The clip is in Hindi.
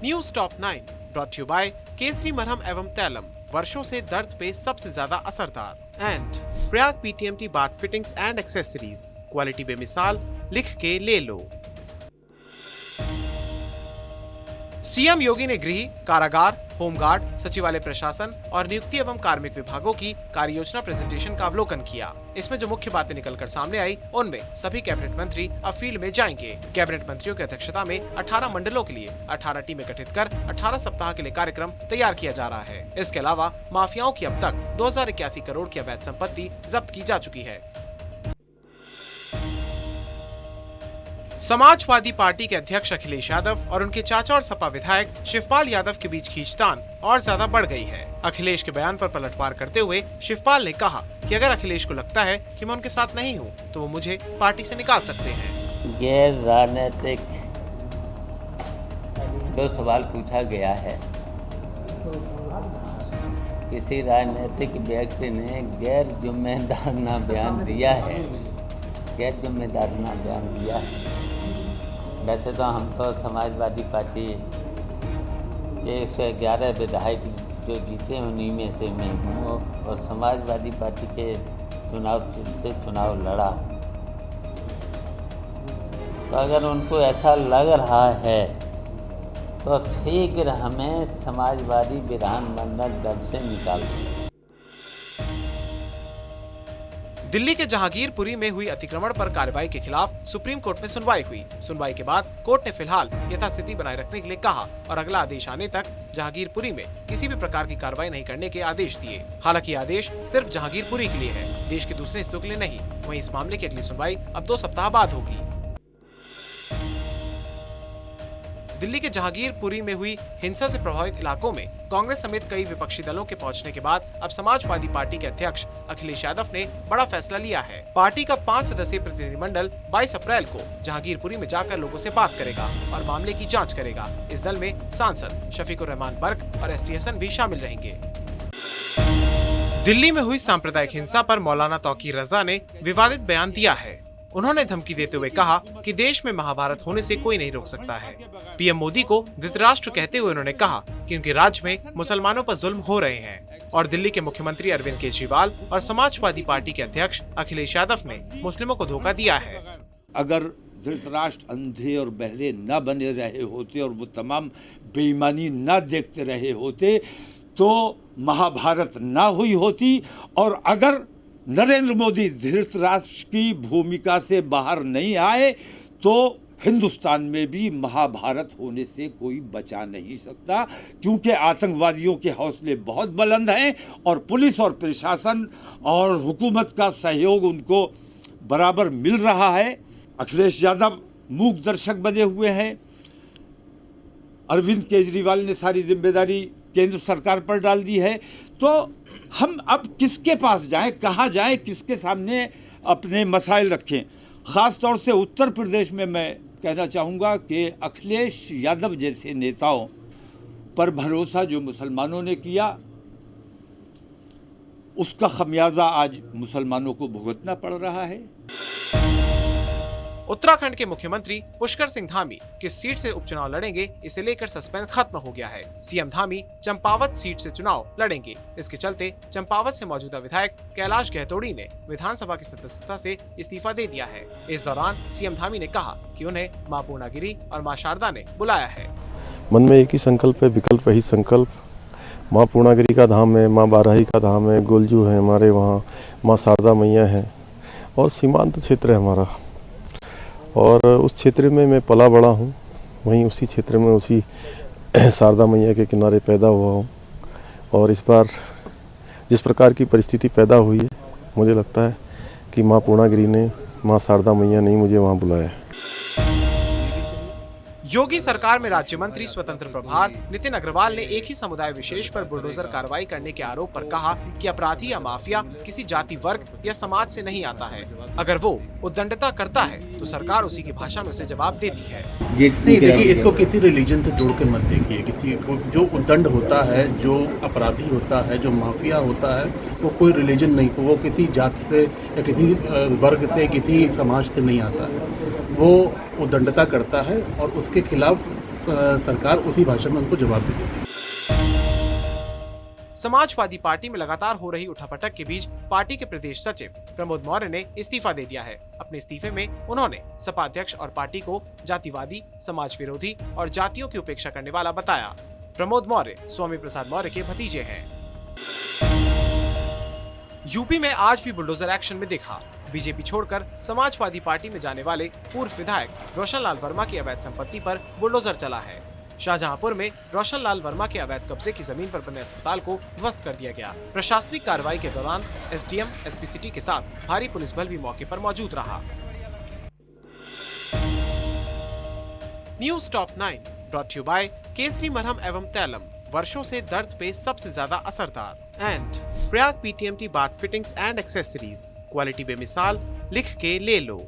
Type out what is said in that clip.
News top 9 brought you by Kesari मरहम एवं तैलम, वर्षों से दर्द पे सबसे ज्यादा असरदार। And Prayag PTMT bath fittings and accessories, quality बेमिसाल, लिख के ले लो। सीएम योगी ने गृह, कारागार, होमगार्ड, सचिवालय प्रशासन और नियुक्ति एवं कार्मिक विभागों की कार्य योजना प्रेजेंटेशन का अवलोकन किया। इसमें जो मुख्य बातें निकलकर सामने आई, उनमें सभी कैबिनेट मंत्री अब फील्ड में जाएंगे। कैबिनेट मंत्रियों की अध्यक्षता में 18 मंडलों के लिए 18 टीमें गठित कर 18 सप्ताह के लिए कार्यक्रम तैयार किया जा रहा है। इसके अलावा माफियाओं की अब तक 2081 करोड़ की अवैध संपत्ति जब्त की जा चुकी है। समाजवादी पार्टी के अध्यक्ष अखिलेश यादव और उनके चाचा और सपा विधायक शिवपाल यादव के बीच खींचतान और ज्यादा बढ़ गई है। अखिलेश के बयान पर पलटवार करते हुए शिवपाल ने कहा कि अगर अखिलेश को लगता है कि मैं उनके साथ नहीं हूं, तो वो मुझे पार्टी से निकाल सकते हैं। गैर राजनीतिक जो सवाल पूछा गया है, किसी राजनीतिक व्यक्ति ने गैर जिम्मेदाराना बयान दिया है, गैर जिम्मेदाराना बयान दिया है। वैसे तो हम तो समाजवादी पार्टी 111 विधायक जो जीते उन्हीं में से मैं हूँ और समाजवादी पार्टी के चुनाव लड़ा। तो अगर उनको ऐसा लग रहा है तो शीघ्र हमें समाजवादी विधानमंडल दल से निकाल दें। दिल्ली के जहांगीरपुरी में हुई अतिक्रमण पर कार्रवाई के खिलाफ सुप्रीम कोर्ट में सुनवाई हुई। सुनवाई के बाद कोर्ट ने फिलहाल यथास्थिति बनाए रखने के लिए कहा और अगला आदेश आने तक जहांगीरपुरी में किसी भी प्रकार की कार्रवाई नहीं करने के आदेश दिए। हालांकि आदेश सिर्फ जहांगीरपुरी के लिए है, देश के दूसरे हिस्सों के लिए नहीं। वहीं इस मामले की अगली सुनवाई अब 2 सप्ताह बाद होगी। दिल्ली के जहांगीरपुरी में हुई हिंसा से प्रभावित इलाकों में कांग्रेस समेत कई विपक्षी दलों के पहुंचने के बाद अब समाजवादी पार्टी के अध्यक्ष अखिलेश यादव ने बड़ा फैसला लिया है। पार्टी का 5 सदस्यीय प्रतिनिधिमंडल 22 अप्रैल को जहांगीरपुरी में जाकर लोगों से बात करेगा और मामले की जांच करेगा। इस दल में सांसद शफीकुर रहमान बर्क और एसटी हसन भी शामिल रहेंगे। दिल्ली में हुई सांप्रदायिक हिंसा पर मौलाना तौकीर रजा ने विवादित बयान दिया है। उन्होंने धमकी देते हुए कहा कि देश में महाभारत होने से कोई नहीं रोक सकता है। पीएम मोदी को धृतराष्ट्र कहते हुए उन्होंने कहा कि उनके राज्य में मुसलमानों पर जुल्म हो रहे हैं। और दिल्ली के मुख्यमंत्री अरविंद केजरीवाल और समाजवादी पार्टी के अध्यक्ष अखिलेश यादव ने मुस्लिमों को धोखा दिया है। अगर धृतराष्ट्र अंधे और बहरे न बने रहे होते और वो तमाम बेईमानी न देखते रहे होते तो महाभारत न हुई होती। और अगर नरेंद्र मोदी धृतराष्ट्र की भूमिका से बाहर नहीं आए तो हिंदुस्तान में भी महाभारत होने से कोई बचा नहीं सकता, क्योंकि आतंकवादियों के हौसले बहुत बुलंद हैं और पुलिस और प्रशासन और हुकूमत का सहयोग उनको बराबर मिल रहा है। अखिलेश यादव मूक दर्शक बने हुए हैं। अरविंद केजरीवाल ने सारी जिम्मेदारी केंद्र सरकार पर डाल दी है। तो हम अब किसके पास जाएं, कहाँ जाएं, किसके सामने अपने मसाइल रखें? ख़ास तौर से उत्तर प्रदेश में मैं कहना चाहूँगा कि अखिलेश यादव जैसे नेताओं पर भरोसा जो मुसलमानों ने किया, उसका खमियाजा आज मुसलमानों को भुगतना पड़ रहा है। उत्तराखंड के मुख्यमंत्री पुष्कर सिंह धामी किस सीट से उपचुनाव लड़ेंगे, इसे लेकर सस्पेंस खत्म हो गया है। सीएम धामी चंपावत सीट से चुनाव लड़ेंगे। इसके चलते चंपावत से मौजूदा विधायक कैलाश गहतोड़ी ने विधानसभा की सदस्यता से इस्तीफा दे दिया है। इस दौरान सीएम धामी ने कहा कि उन्हें मां पूर्णागिरी और मां शारदा ने बुलाया है। मन में एक ही संकल्प है, विकल्प रही संकल्प। माँ पूर्णागिरी का धाम है, माँ बाराही का धाम है, गोलजू है हमारे वहाँ, माँ शारदा मैया है और सीमांत क्षेत्र है हमारा। और उस क्षेत्र में मैं पला बड़ा हूँ, वहीं उसी क्षेत्र में उसी शारदा मैया के किनारे पैदा हुआ हूँ। और इस बार जिस प्रकार की परिस्थिति पैदा हुई है, मुझे लगता है कि माँ पूर्णागिरी ने, माँ शारदा मैया ने मुझे वहाँ बुलाया है। योगी सरकार में राज्य मंत्री स्वतंत्र प्रभार नितिन अग्रवाल ने एक ही समुदाय विशेष पर बुलडोजर कार्रवाई करने के आरोप पर कहा कि अपराधी या माफिया किसी जाति, वर्ग या समाज से नहीं आता है। अगर वो उद्दंडता करता है तो सरकार उसी की भाषा में उसे जवाब देती है। नहीं, देखिए, इसको किसी रिलीजन से जोड़ के मत देखिए। किसी को जो उद्दंड होता है, जो अपराधी होता है, जो माफिया होता है, वो कोई रिलीजन नहीं, वो किसी जात से या किसी वर्ग से, किसी समाज से नहीं आता है। वो उद्दंडता करता है और उसके खिलाफ सरकार उसी भाषा में उनको जवाब भी देती है। समाजवादी पार्टी में लगातार हो रही उठापटक के बीच पार्टी के प्रदेश सचिव प्रमोद मौर्य ने इस्तीफा दे दिया है। अपने इस्तीफे में उन्होंने सपा अध्यक्ष और पार्टी को जातिवादी, समाज विरोधी और जातियों की उपेक्षा करने वाला बताया। प्रमोद मौर्य स्वामी प्रसाद मौर्य के भतीजे हैं। यूपी में आज भी बुलडोजर एक्शन में देखा। बीजेपी छोड़कर समाजवादी पार्टी में जाने वाले पूर्व विधायक रोशन लाल वर्मा की अवैध संपत्ति पर बुलडोजर चला है। शाहजहांपुर में रोशन लाल वर्मा के अवैध कब्जे की जमीन पर बने अस्पताल को ध्वस्त कर दिया गया। प्रशासनिक कार्रवाई के दौरान एसडीएम, एसपी सिटी के साथ भारी पुलिस बल भी मौके पर मौजूद रहा। News top 9 brought you by Kesari मरहम एवं तैलम, वर्षों से दर्द पे सबसे ज्यादा असरदार, and Prayag PTMT bath fittings and accessories, quality बेमिसाल, लिख के ले लो।